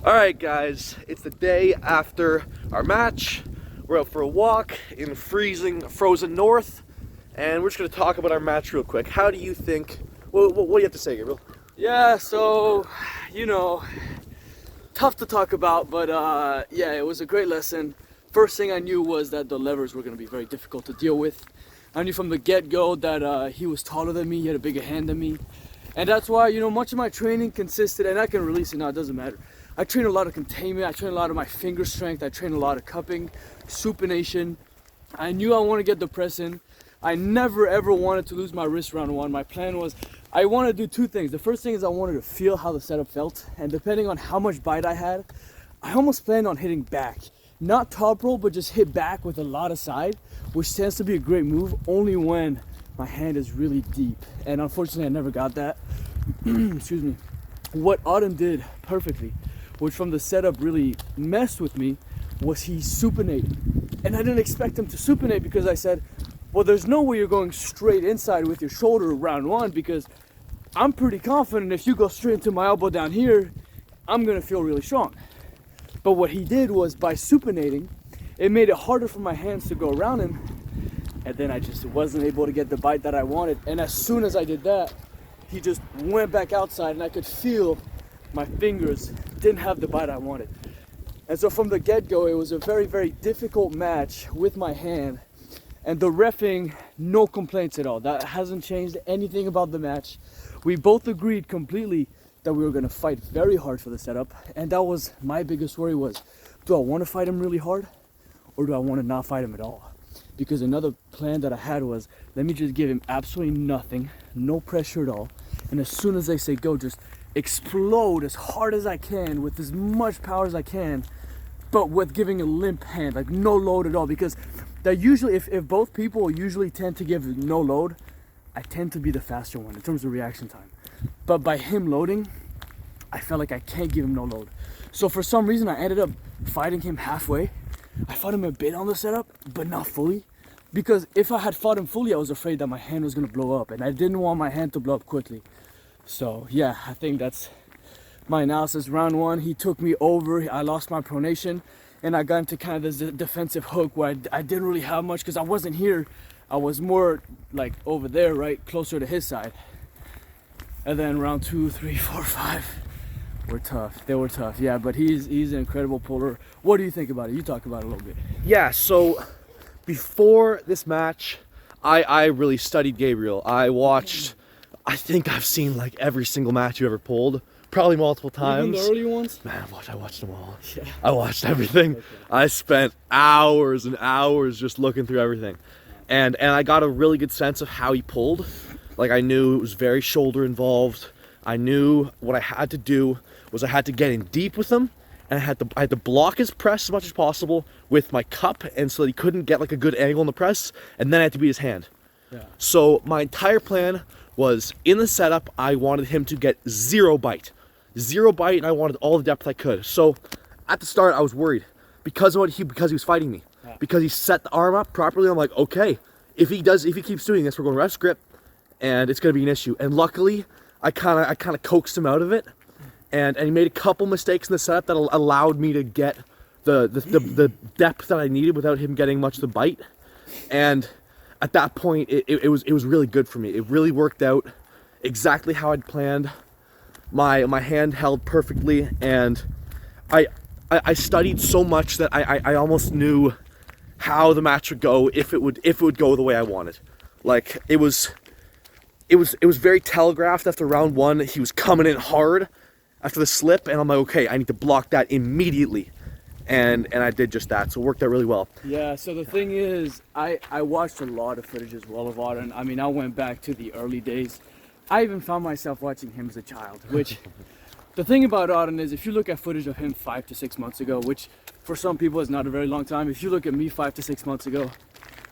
All right, guys, it's the day after our match. We're out for a walk in frozen north, and we're just gonna talk about our match real quick. How do you think? What do you have to say, Gabriel? Yeah, so, tough to talk about, but yeah, it was a great lesson. First thing I knew was that the levers were going to be very difficult to deal with. I knew from the get-go that he was taller than me, he had a bigger hand than me. And that's why, much of my training consisted, and I can release it now, it doesn't matter. I train a lot of containment, I train a lot of my finger strength, I train a lot of cupping, supination. I knew I wanted to get the press in. I never ever wanted to lose my wrist round one. My plan was, I wanted to do two things. The first thing is I wanted to feel how the setup felt, and depending on how much bite I had, I almost planned on hitting back. Not top roll, but just hit back with a lot of side, which tends to be a great move only when my hand is really deep. And unfortunately, I never got that. Excuse me. What Auden did perfectly, which from the setup really messed with me, was he supinated. And I didn't expect him to supinate because I said, well, there's no way you're going straight inside with your shoulder round one, because I'm pretty confident if you go straight into my elbow down here, I'm gonna feel really strong. But what he did was, by supinating, it made it harder for my hands to go around him, and then I just wasn't able to get the bite that I wanted. And as soon as I did that, he just went back outside, and I could feel my fingers didn't have the bite I wanted. And so from the get-go, it was a very, very difficult match with my hand. And the reffing, no complaints at all. That hasn't changed anything about the match. We both agreed completely that we were gonna fight very hard for the setup. And that was my biggest worry was, do I wanna fight him really hard? Or do I wanna not fight him at all? Because another plan that I had was, let me just give him absolutely nothing, no pressure at all. And as soon as they say go, just explode as hard as I can with as much power as I can, but with giving a limp hand, like no load at all. Because that usually, if both people usually tend to give no load, I tend to be the faster one in terms of reaction time. But by him loading, I felt like I can't give him no load. So for some reason, I ended up fighting him halfway. I fought him a bit on the setup, but not fully. Because if I had fought him fully, I was afraid that my hand was gonna blow up, and I didn't want my hand to blow up quickly. So yeah, I think that's my analysis. Round one, he took me over, I lost my pronation, and I got into kind of this defensive hook where I didn't really have much because I wasn't here. I was more like over there, right, closer to his side. And then round 2, 3, 4, 5 were tough. They were tough, yeah, but he's an incredible puller. What do you think about it? You talk about it a little bit. Yeah, so before this match, I really studied Gabriel. I watched, I think I've seen like every single match you ever pulled. Probably multiple times. Even the early ones? Man, I watched them all. Yeah. I watched everything. Okay. I spent hours and hours just looking through everything. And I got a really good sense of how he pulled. Like, I knew it was very shoulder involved. I knew what I had to do was I had to get in deep with him, and I had to block his press as much as possible with my cup, and so that he couldn't get like a good angle in the press, and then I had to beat his hand. Yeah. So my entire plan was, in the setup, I wanted him to get zero bite, and I wanted all the depth I could. So at the start, I was worried because he was fighting me, because he set the arm up properly. I'm like, okay, if he keeps doing this, we're going ref grip, and it's gonna be an issue. And luckily, I kind of coaxed him out of it, and he made a couple mistakes in the setup that allowed me to get the depth that I needed without him getting much of the bite. And at that point, it was really good for me. It really worked out exactly how I'd planned. My hand held perfectly, and I studied so much that I almost knew how the match would go if it would go the way I wanted. Like, it was very telegraphed after round one. He was coming in hard after the slip, and I'm like, okay, I need to block that immediately. And I did just that, so it worked out really well. Yeah, so the thing is, I watched a lot of footage as well of Auden. I mean, I went back to the early days. I even found myself watching him as a child, which, the thing about Auden is, if you look at footage of him 5 to 6 months ago, which for some people is not a very long time, if you look at me 5 to 6 months ago,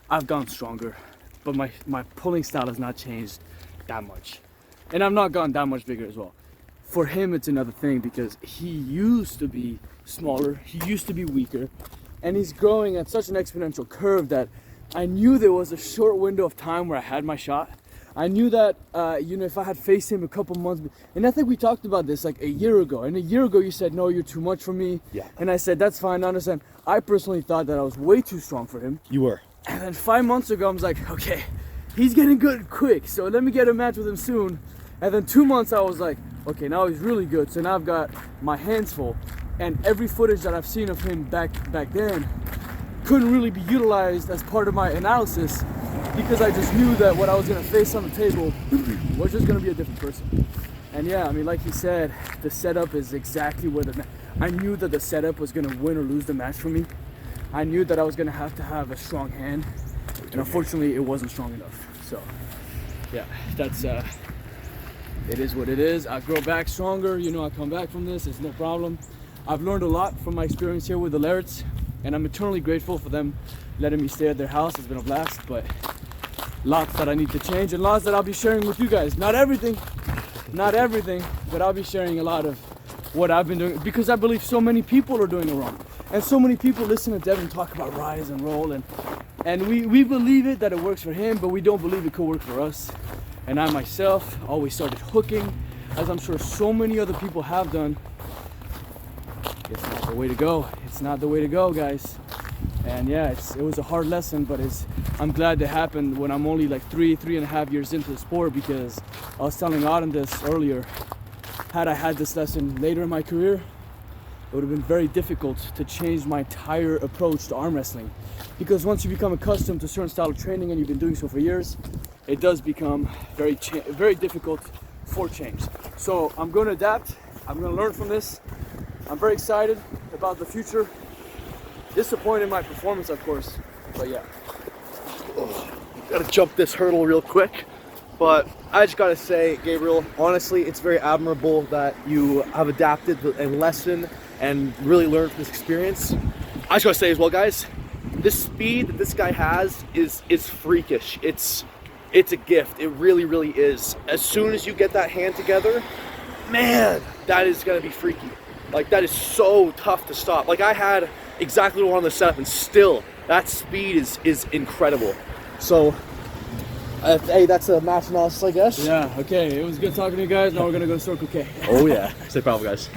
I've gone stronger, but my pulling style has not changed that much. And I've not gone that much bigger as well. For him, it's another thing because he used to be smaller, he used to be weaker, and he's growing at such an exponential curve that I knew there was a short window of time where I had my shot, I knew that, you know, if I had faced him a couple months, and I think we talked about this like a year ago. And a year ago, you said, no, you're too much for me. Yeah. And I said, that's fine, I understand. I personally thought that I was way too strong for him. You were. And then 5 months ago, I was like, okay, he's getting good quick, so let me get a match with him soon. And then 2 months, I was like, okay, now he's really good. So now I've got my hands full. And every footage that I've seen of him back then couldn't really be utilized as part of my analysis, because I just knew that what I was gonna face on the table was just gonna be a different person. And yeah, I mean, like he said, the setup is exactly where I knew that the setup was gonna win or lose the match for me. I knew that I was gonna have to have a strong hand, and unfortunately it wasn't strong enough. So yeah, that's it is what it is. I grow back stronger, you know, I come back from this, it's no problem. I've learned a lot from my experience here with the Larratts, and I'm eternally grateful for them letting me stay at their house. It's been a blast, but lots that I need to change, and lots that I'll be sharing with you guys. Not everything, but I'll be sharing a lot of what I've been doing, because I believe so many people are doing it wrong. And so many people listen to Devin talk about rise and roll, and we believe it, that it works for him, but we don't believe it could work for us. And I myself always started hooking, as I'm sure so many other people have done. It's not the way to go. It's not the way to go, guys. And yeah, it was a hard lesson, but I'm glad it happened when I'm only like 3.5 years into the sport, because I was telling Auden this earlier. Had I had this lesson later in my career, it would have been very difficult to change my entire approach to arm wrestling. Because once you become accustomed to a certain style of training and you've been doing so for years, it does become very difficult for change. So I'm going to adapt. I'm going to learn from this. I'm very excited about the future. Disappointed in my performance, of course, but yeah. Gotta jump this hurdle real quick. But I just gotta say, Gabriel, honestly, it's very admirable that you have adapted and lessened and really learned from this experience. I just gotta say as well, guys, this speed that this guy has is freakish. It's a gift. It really, really is. As soon as you get that hand together, man, that is gonna be freaky. Like, that is so tough to stop. Like, I had exactly what I wanted to set up, and still, that speed is incredible. So, hey, that's a match analysis, I guess. Yeah, okay, it was good talking to you guys. Now we're gonna go to Circle K. Oh yeah, stay powerful, guys.